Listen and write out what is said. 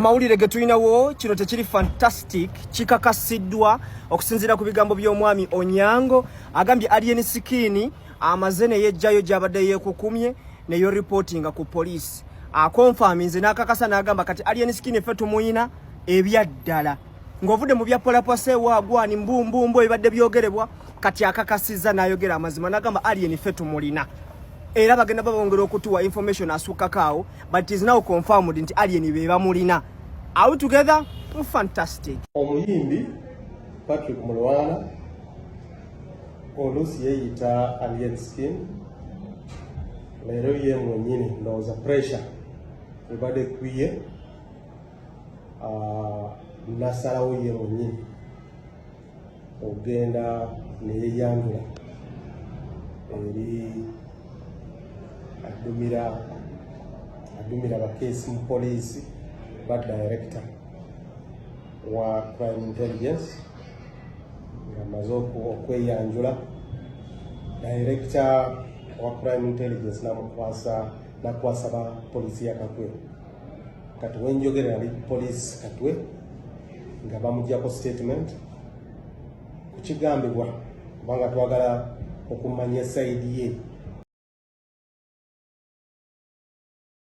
amawulire ge tulinawo kino tekiri fantastic kikakasiddwa okusinziira ku bigambo by'omwami Onyango agambye Alien Skin amaze ne yejjayo gy'abadde yeekukumye neyo reportinga ku police akonfaminze n'akakasa n'agamba kati Alien Skin ffe tumuyina ebyaddala ng'ovudde mu bya polapase waagwani mbumbumbu ebadde byogerebwa kati akakasiza n'ayogera amazima n'agamba Alien ffe tumulina era bagenda babongera okutuwa information asukakaawo but it is now confirmed nti Alien be bamulina. Are we together? Fantastic. Omuyimbi Patrick Mulwana olusi yeyita Alien Skin leero ye mwenyini ndowooza pressure ebadde kwiye nasalawo ye mwenyini ogenda neyeyanjula eri adumira bakesi mu police ba director wa crime intelligence ngamaze okweyanjula director wa crime intelligence nakwasa ba polisi ya Katwe kati wenjogera ali police Katwe nga bamujjako statement kukigambibwa kubanga twagala okumanya side ye